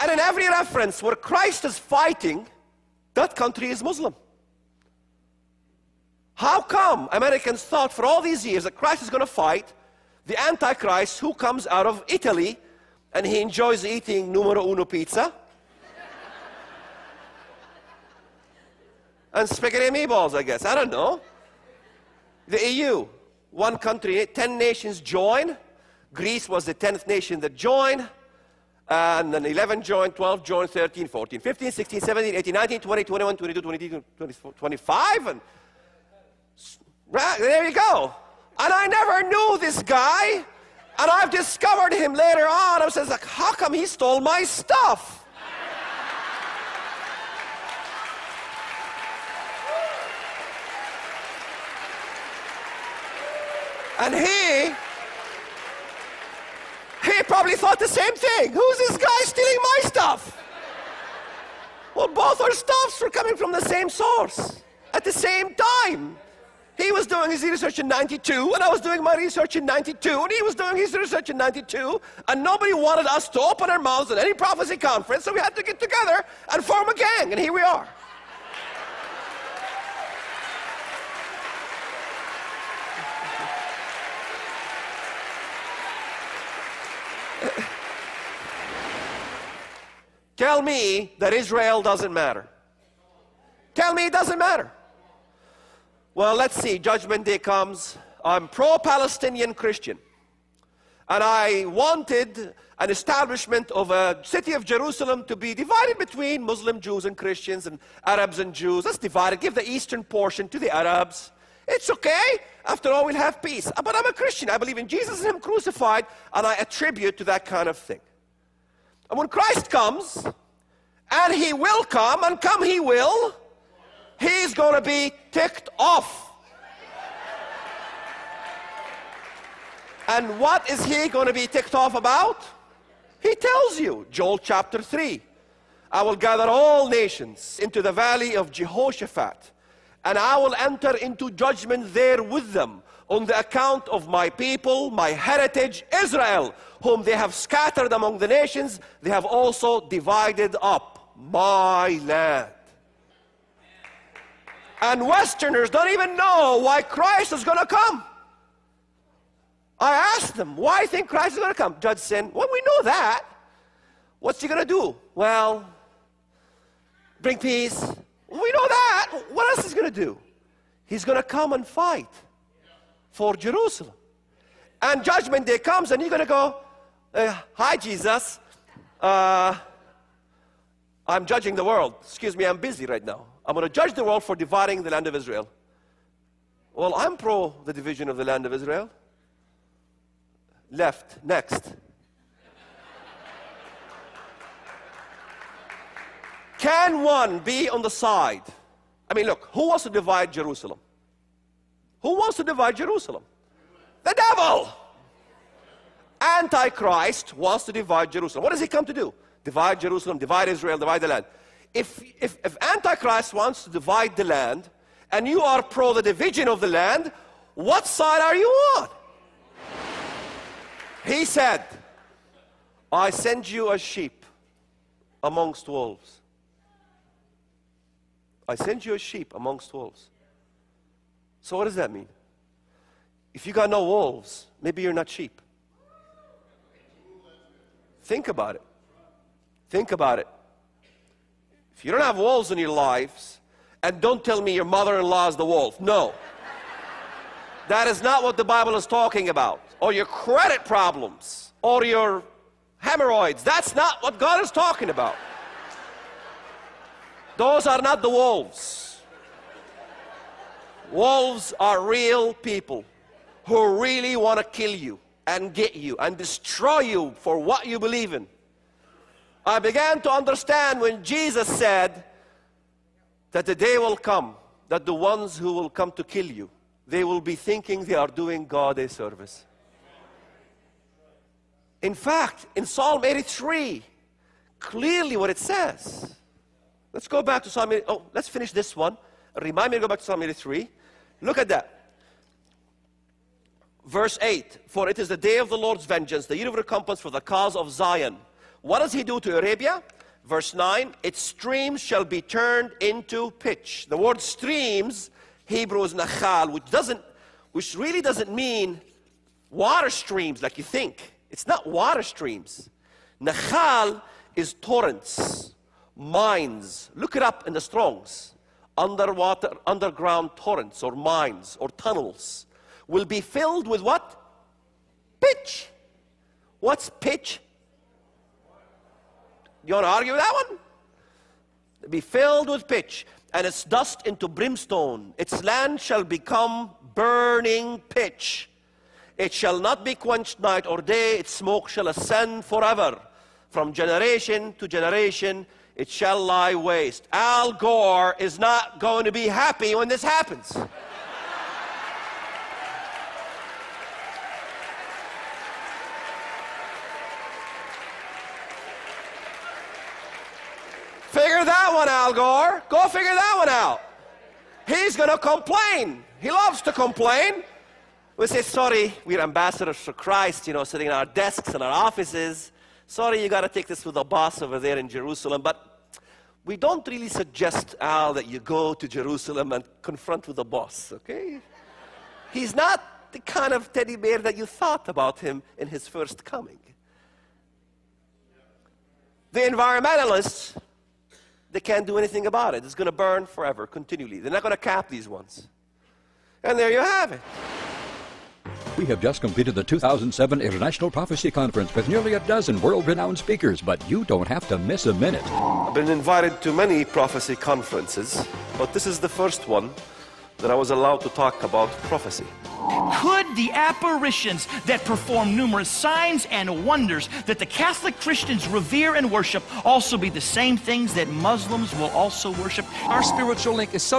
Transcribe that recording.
And in every reference where Christ is fighting, that country is Muslim. How come Americans thought for all these years that Christ is going to fight the Antichrist who comes out of Italy and he enjoys eating numero uno pizza and spaghetti and meatballs, I guess. I don't know. The EU, one country, 10 nations join. Greece was the 10th nation that joined. And then 11 joined, 12 joined, 13, 14, 15, 16, 17, 18, 19, 20, 21, 22, 23, 24, 25. And right, there you go. And I never knew this guy. And I've discovered him later on. I was like, how come he stole my stuff? And he probably thought the same thing. Who's this guy stealing my stuff? Well, both our stuffs were coming from the same source at the same time. He was doing his research in 92, and I was doing my research in 92, and he was doing his research in 92, and nobody wanted us to open our mouths at any prophecy conference, so we had to get together and form a gang, and here we are. Tell me that Israel doesn't matter. Tell me it doesn't matter. Well, let's see. Judgment Day comes. I'm pro-Palestinian Christian. And I wanted an establishment of a city of Jerusalem to be divided between Muslim Jews and Christians and Arabs and Jews. Let's divide it. Give the eastern portion to the Arabs. It's okay. After all, we'll have peace. But I'm a Christian. I believe in Jesus and Him crucified, and I attribute to that kind of thing. And when Christ comes, and He will come, and come He will, He's going to be ticked off. And what is He going to be ticked off about? He tells you, Joel chapter 3, I will gather all nations into the valley of Jehoshaphat, and I will enter into judgment there with them on the account of my people, my heritage, Israel, whom they have scattered among the nations. They have also divided up my land. And Westerners don't even know why Christ is going to come. I asked them, why do you think Christ is going to come? Judge said, well, we know that. What's He going to do? Well, bring peace. We know that. What else is He going to do? He's going to come and fight for Jerusalem. And Judgment Day comes, and you're going to go, hi, Jesus. I'm judging the world. Excuse me, I'm busy right now. I'm going to judge the world for dividing the land of Israel. Well, I'm pro the division of the land of Israel. Left. Next. Can one be on the side? I mean, look, who wants to divide Jerusalem? Who wants to divide Jerusalem? The devil! Antichrist wants to divide Jerusalem. What does he come to do? Divide Jerusalem, divide Israel, divide the land. If Antichrist wants to divide the land, and you are pro the division of the land, what side are you on? He said, I send you as sheep amongst wolves. I send you as sheep amongst wolves. So what does that mean? If you got no wolves, maybe you're not sheep. Think about it. Think about it. If you don't have wolves in your lives, and don't tell me your mother-in-law is the wolf. No. That is not what the Bible is talking about. Or your credit problems, or your hemorrhoids. That's not what God is talking about. Those are not the wolves. Wolves are real people who really want to kill you and get you and destroy you for what you believe in. I began to understand when Jesus said that the day will come that the ones who will come to kill you, they will be thinking they are doing God a service. In fact, in Psalm 83, clearly what it says. Let's go back to Psalm 83. Oh, let's finish this one. Remind me to go back to Psalm 83. Look at that. Verse 8, for it is the day of the Lord's vengeance, the year of recompense for the cause of Zion. What does he do to Arabia? Verse 9, its streams shall be turned into pitch. The word streams, Hebrew is nachal, which really doesn't mean water streams like you think. It's not water streams. Nachal is torrents, mines. Look it up in the Strongs. Underground torrents or mines or tunnels will be filled with what? Pitch. What's pitch? You want to argue with that one? It'll be filled with pitch, and its dust into brimstone. Its land shall become burning pitch. It shall not be quenched night or day. Its smoke shall ascend forever. From generation to generation, it shall lie waste. Al Gore is not going to be happy when this happens. Figure that one, Al Gore. Go figure that one out. He's going to complain. He loves to complain. We say, sorry, we're ambassadors for Christ, you know, sitting in our desks and our offices. Sorry, you got to take this with the boss over there in Jerusalem. But we don't really suggest, Al, that you go to Jerusalem and confront with the boss, okay? He's not the kind of teddy bear that you thought about him in his first coming. The environmentalists, they can't do anything about it. It's going to burn forever, continually. They're not going to cap these ones. And there you have it. We have just completed the 2007 International Prophecy Conference with nearly a dozen world-renowned speakers, but you don't have to miss a minute. I've been invited to many prophecy conferences, but this is the first one that I was allowed to talk about prophecy. Could the apparitions that perform numerous signs and wonders that the Catholic Christians revere and worship also be the same things that Muslims will also worship? Our spiritual link is so